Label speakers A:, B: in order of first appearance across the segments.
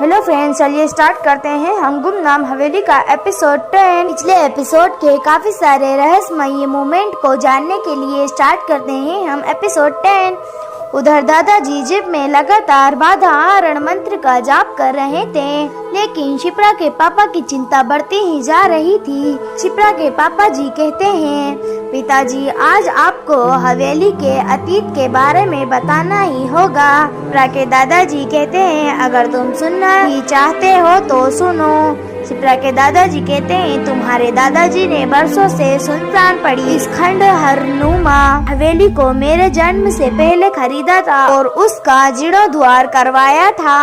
A: Hello friends, चलिए start करते हैं हम गुमनाम हवेली का एपिसोड 10। पिछले एपिसोड के काफी सारे रहस्यमयी मोमेंट को जानने के लिए स्टार्ट करते हैं हम एपिसोड 10। उधर दादाजी जिप में लगातार बाधा हरण मंत्र का जाप कर रहे थे, लेकिन शिप्रा के पापा की चिंता बढ़ती ही जा रही थी। शिप्रा के पापा जी कहते हैं, पिताजी आज आपको हवेली के अतीत के बारे में बताना ही होगा। शिप्रा के दादाजी कहते हैं, अगर तुम सुनना ही चाहते हो तो सुनो। शिप्रा के दादाजी कहते हैं, तुम्हारे दादाजी ने बरसों से सुनसान पड़ी इस खंडहर नुमा हवेली को मेरे जन्म से पहले खरीदा था और उसका जीर्णोद्धार करवाया था।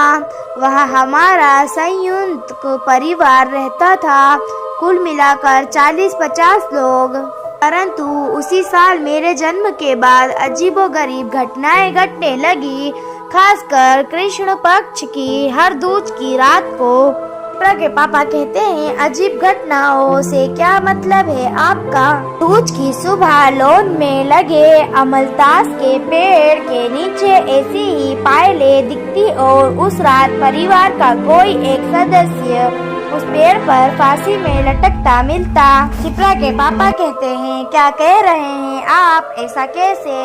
A: वह हमारा संयुक्त परिवार रहता था, कुल मिलाकर 40-50 लोग। परंतु उसी साल मेरे जन्म के बाद अजीबोगरीब घटनाएं घटने लगी, खासकर कृष्ण पक्ष की हर दूज की रात को। शिप्रा के पापा कहते हैं, अजीब घटनाओं से क्या मतलब है आपका? दूज की सुबह लॉन में लगे अमलतास के पेड़ के नीचे ऐसी ही पायलें दिखती और उस रात परिवार का कोई एक सदस्य उस पेड़ पर फांसी में लटकता मिलता। शिप्रा के पापा कहते हैं, क्या कह रहे हैं आप, ऐसा कैसे?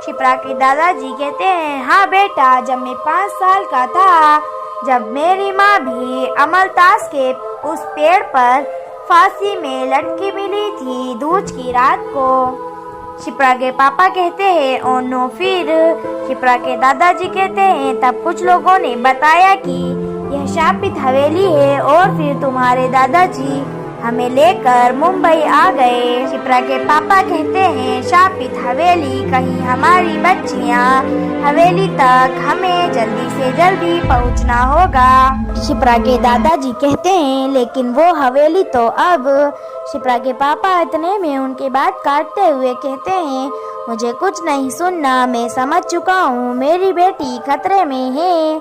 A: शिप्रा के दादाजी कहते हैं, हाँ बेटा, जब मैं 5 साल का था, जब मेरी माँ भी अमलतास के उस पेड़ पर फांसी में लटकी मिली थी दूज की रात को। शिप्रा के पापा कहते हैं, ओ नो फिर? शिप्रा के दादाजी कहते हैं, तब कुछ लोगों ने बताया कि यह शापित हवेली है और फिर तुम्हारे दादाजी हमें लेकर मुंबई आ गए। शिप्रा के पापा कहते हैं, शापित हवेली, कहीं हमारी बच्चियाँ हवेली तक हमें जल्दी से जल्दी पहुंचना होगा। शिप्रा के दादाजी कहते हैं, लेकिन वो हवेली तो अब। शिप्रा के पापा इतने में उनकी बात काटते हुए कहते हैं, मुझे कुछ नहीं सुनना, मैं समझ चुका हूँ, मेरी बेटी खतरे में है।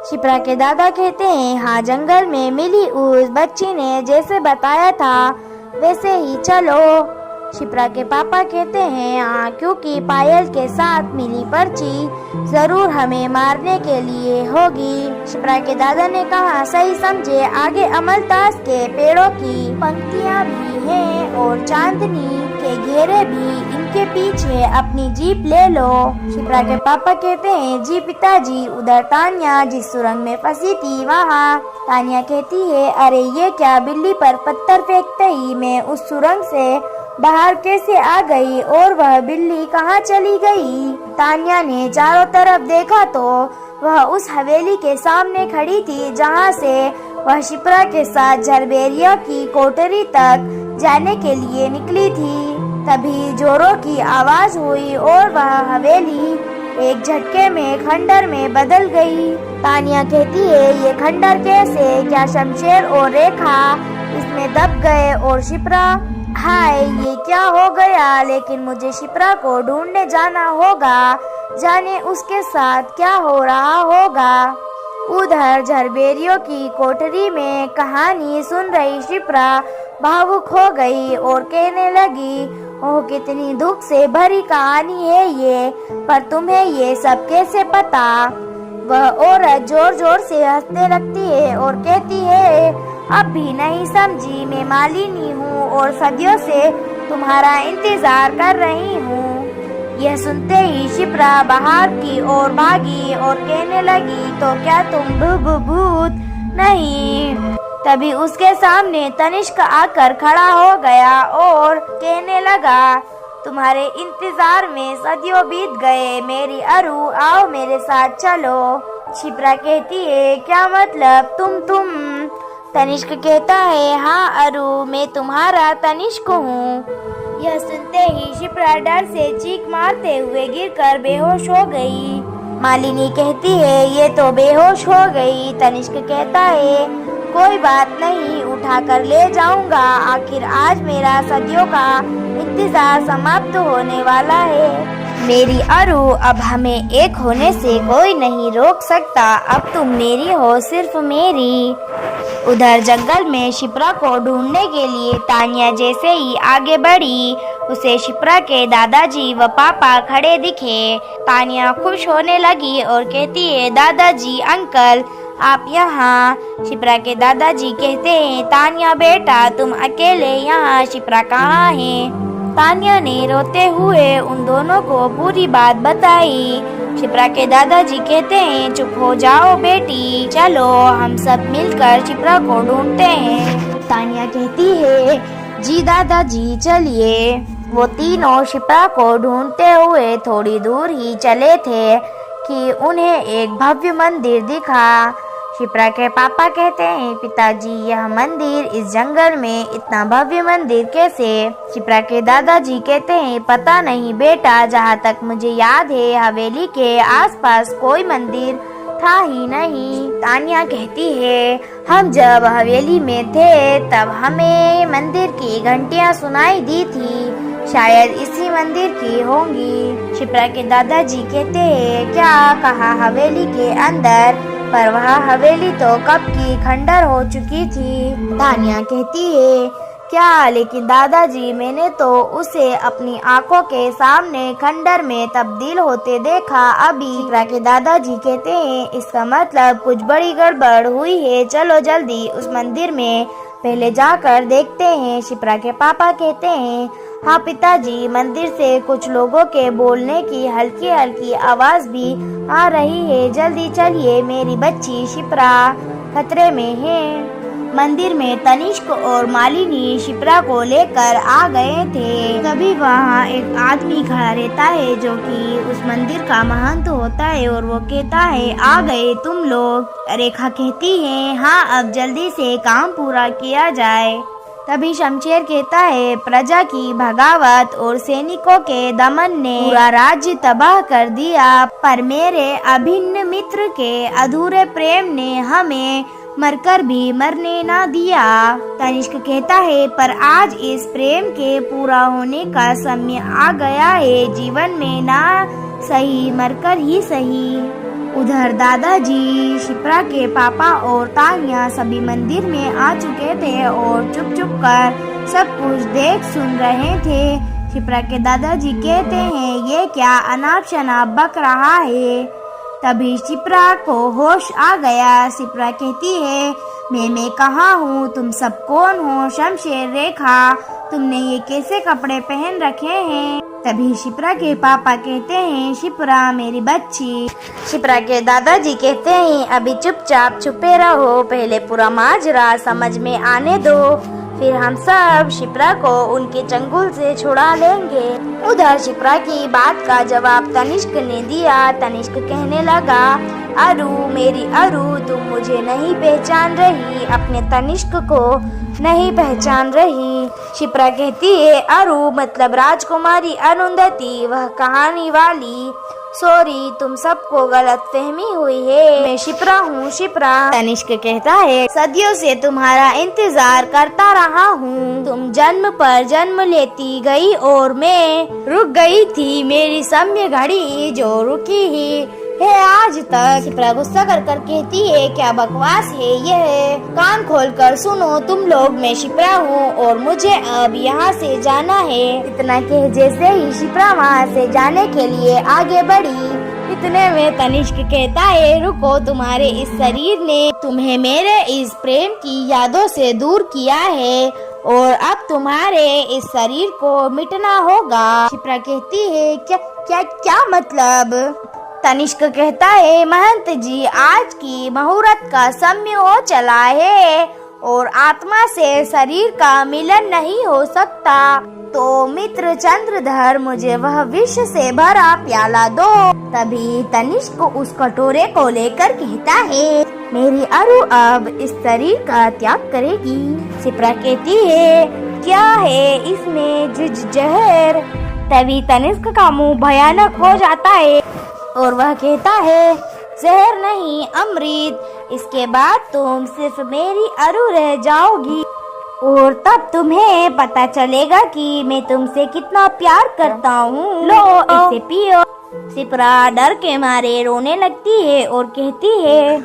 A: शिप्रा के दादा कहते हैं, हाँ, जंगल में मिली उस बच्ची ने जैसे बताया था वैसे ही चलो। शिप्रा के पापा कहते हैं, हाँ, क्योंकि पायल के साथ मिली पर्ची जरूर हमें मारने के लिए होगी। शिप्रा के दादा ने कहा, सही समझे, आगे अमलतास के पेड़ों की पंक्तियाँ भी हैं और चांदनी के घेरे भी, इनके पीछे अपनी जीप ले लो। शिप्रा के पापा कहते हैं, जी पिताजी, उधर तान्या जिस सुरंग में फंसी थी वहाँ। तान्या कहती है, अरे ये क्या, बिल्ली पर पत्थर फेंकते ही मैं उस सुरंग से बाहर कैसे आ गई और वह बिल्ली कहाँ चली गई? तान्या ने चारों तरफ देखा तो वह उस हवेली के सामने खड़ी थी जहाँ से वह शिप्रा के साथ झरबेरिया की कोठरी तक जाने के लिए निकली थी। तभी जोरों की आवाज हुई और वह हवेली एक झटके में खंडर में बदल गई। तान्या कहती है, ये खंडर कैसे? क्या शमशेर और रेखा इसमें दब गए? और शिप्रा, हाय, ये क्या हो गया? लेकिन मुझे शिप्रा को ढूंढने जाना होगा, जाने उसके साथ क्या हो रहा होगा। उधर झरबेरियों की कोठरी में कहानी सुन रही शिप्रा भावुक हो गई और कहने लगी, ओह, कितनी दुख से भरी कहानी है ये, पर तुम्हें ये सब कैसे पता? वह औरत जोर जोर से हंसने लगती है और कहती है, अब भी नहीं समझी, मैं मालिनी हूँ और सदियों से तुम्हारा इंतजार कर रही हूँ। यह सुनते ही शिप्रा बाहर की ओर भागी और कहने लगी, तो क्या तुम भूत नहीं? तभी उसके सामने तनिष्क आकर खड़ा हो गया और कहने लगा, तुम्हारे इंतजार में सदियों बीत गए, मेरी अरु, आओ मेरे साथ चलो। शिप्रा कहती है, क्या मतलब? तुम? तनिष्क कहता है, हाँ अरु, मैं तुम्हारा तनिष्क हूँ। यह सुनते ही शिप्रा डर से चीख मारते हुए गिरकर बेहोश हो गई। मालिनी कहती है, ये तो बेहोश हो गई। तनिष्क कहता है, कोई बात नहीं, उठा कर ले जाऊंगा, आखिर आज मेरा सदियों का इंतजार समाप्त होने वाला है। मेरी अरु, अब हमें एक होने से कोई नहीं रोक सकता, अब तुम मेरी हो, सिर्फ मेरी। उधर जंगल में शिप्रा को ढूंढने के लिए तान्या जैसे ही आगे बढ़ी, उसे शिप्रा के दादाजी व पापा खड़े दिखे। तान्या खुश होने लगी और कहती है, दादाजी, अंकल, आप यहाँ? शिप्रा के दादाजी कहते हैं, तानिया बेटा तुम अकेले यहाँ, शिप्रा कहाँ है? तानिया ने रोते हुए उन दोनों को पूरी बात बताई। शिप्रा के दादाजी कहते हैं, चुप हो जाओ बेटी, चलो हम सब मिलकर शिप्रा को ढूंढते हैं। तानिया कहती है, जी दादाजी चलिए। वो तीनों शिप्रा को ढूंढते हुए थोड़ी दूर ही चले थे कि उन्हें एक भव्य मंदिर दिखा। शिप्रा के पापा कहते हैं, पिताजी यह मंदिर इस जंगल में, इतना भव्य मंदिर कैसे? शिप्रा के दादाजी कहते हैं, पता नहीं बेटा, जहाँ तक मुझे याद है हवेली के आसपास कोई मंदिर था ही नहीं। तानिया कहती है, हम जब हवेली में थे तब हमें मंदिर की घंटियाँ सुनाई दी थी, शायद इसी मंदिर की होंगी। शिप्रा के दादाजी कहते हैं, क्या कहा हवेली के अंदर? पर वह हवेली तो कब की खंडर हो चुकी थी। तानिया कहती है, क्या? लेकिन दादाजी मैंने तो उसे अपनी आंखों के सामने खंडर में तब्दील होते देखा अभी। शिप्रा के दादाजी कहते हैं, इसका मतलब कुछ बड़ी गड़बड़ हुई है, चलो जल्दी उस मंदिर में पहले जाकर देखते हैं। शिप्रा के पापा कहते हैं, हाँ पिताजी, मंदिर से कुछ लोगों के बोलने की हल्की हल्की आवाज भी आ रही है, जल्दी चलिए, मेरी बच्ची शिप्रा खतरे में है। मंदिर में तनिष्क और मालिनी शिप्रा को लेकर आ गए थे। तभी वहाँ एक आदमी खड़ा रहता है जो कि उस मंदिर का महंत होता है और वो कहता है, आ गए तुम लोग? रेखा कहती है, हाँ अब जल्दी से काम पूरा किया जाए। तभी शमशेर कहता है, प्रजा की बगावत और सैनिकों के दमन ने पूरा राज्य तबाह कर दिया, पर मेरे अभिन्न मित्र के अधूरे प्रेम ने हमें मरकर भी मरने ना दिया। तनिष्क कहता है, पर आज इस प्रेम के पूरा होने का समय आ गया है, जीवन में ना सही मरकर ही सही। उधर दादाजी, शिप्रा के पापा और तानिया सभी मंदिर में आ चुके थे और चुप चुप कर सब कुछ देख सुन रहे थे। शिप्रा के दादाजी कहते हैं, ये क्या अनाप शनाप बक रहा है? तभी शिप्रा को होश आ गया। शिप्रा कहती है, मैं कहाँ हूँ? तुम सब कौन हो? शमशेर, रेखा, तुमने ये कैसे कपड़े पहन रखे हैं? तभी शिप्रा के पापा कहते हैं, शिप्रा मेरी बच्ची। शिप्रा के दादाजी कहते हैं, अभी चुपचाप छुपे रहो, पहले पूरा माजरा समझ में आने दो, फिर हम सब शिप्रा को उनके चंगुल से छुड़ा लेंगे। उधर शिप्रा की बात का जवाब तनिष्क ने दिया। तनिष्क कहने लगा, अरु मेरी अरु, तुम मुझे नहीं पहचान रही, अपने तनिष्क को नहीं पहचान रही। शिप्रा कहती है, अरु मतलब राजकुमारी अरुंधति, वह कहानी वाली। सॉरी, तुम सबको गलत फहमी हुई है, मैं शिप्रा हूँ, शिप्रा। तनिष्क कहता है, सदियों से तुम्हारा इंतजार करता रहा हूँ, तुम जन्म पर जन्म लेती गई और मैं रुक गई थी, मेरी समय घड़ी जो रुकी ही है आज तक। शिप्रा गुस्सा कर कर कहती है, क्या बकवास है यह, कान खोल कर सुनो तुम लोग, मैं शिप्रा हूँ और मुझे अब यहाँ से जाना है। इतना कह जैसे ही शिप्रा वहाँ से जाने के लिए आगे बढ़ी, इतने में तनिष्क कहता है, रुको, तुम्हारे इस शरीर ने तुम्हें मेरे इस प्रेम की यादों से दूर किया है और अब तुम्हारे इस शरीर को मिटना होगा। शिप्रा कहती है, क्या क्या क्या मतलब? तनिष्क कहता है, महंत जी, आज की मुहूर्त का समय हो चला है और आत्मा से शरीर का मिलन नहीं हो सकता, तो मित्र चंद्रधर मुझे वह विष से भरा प्याला दो। तभी तनिष्क उस कटोरे को लेकर कहता है, मेरी अरु अब इस शरीर का त्याग करेगी। शिप्रा कहती है, क्या है इसमें, जहर? तभी तनिष्क का मुंह भयानक हो जाता है और वह कहता है, जहर नहीं, अमृत, इसके बाद तुम सिर्फ मेरी अरु रह जाओगी और तब तुम्हें पता चलेगा कि मैं तुमसे कितना प्यार करता हूँ। लो इसे पियो। शिप्रा डर के मारे रोने लगती है और कहती है,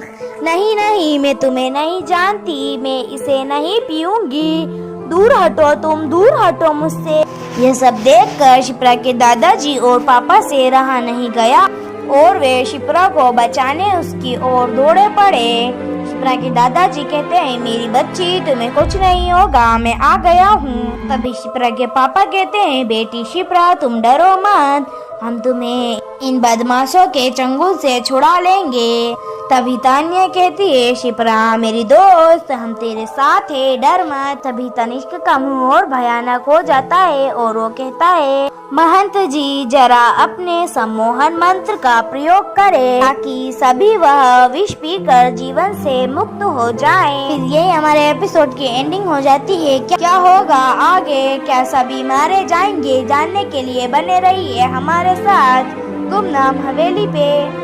A: नहीं नहीं, मैं तुम्हें नहीं जानती, मैं इसे नहीं पीऊंगी, दूर हटो तुम, दूर हटो मुझसे। यह सब देखकर शिप्रा के दादाजी और पापा से रहा नहीं गया और वे शिप्रा को बचाने उसकी ओर दौड़े पड़े। शिप्रा के दादाजी कहते हैं, मेरी बच्ची तुम्हें कुछ नहीं होगा, मैं आ गया हूँ। तभी शिप्रा के पापा कहते हैं, बेटी शिप्रा तुम डरो मत, हम तुम्हें इन बदमाशों के चंगुल से छुड़ा लेंगे। तभी तान्या कहती है, शिप्रा मेरी दोस्त, हम तेरे साथ है, डर मत। तभी तनिष्क का मुंह और भयानक हो जाता है और वो कहता है, महंत जी जरा अपने सम्मोहन मंत्र का प्रयोग करें ताकि सभी वह विष पीकर जीवन से मुक्त हो जाएं। फिर ये हमारे एपिसोड की एंडिंग हो जाती है। क्या होगा आगे, क्या सभी मारे जाएंगे, जानने के लिए बने रहिए हमारे साथ गुमनाम हवेली पे।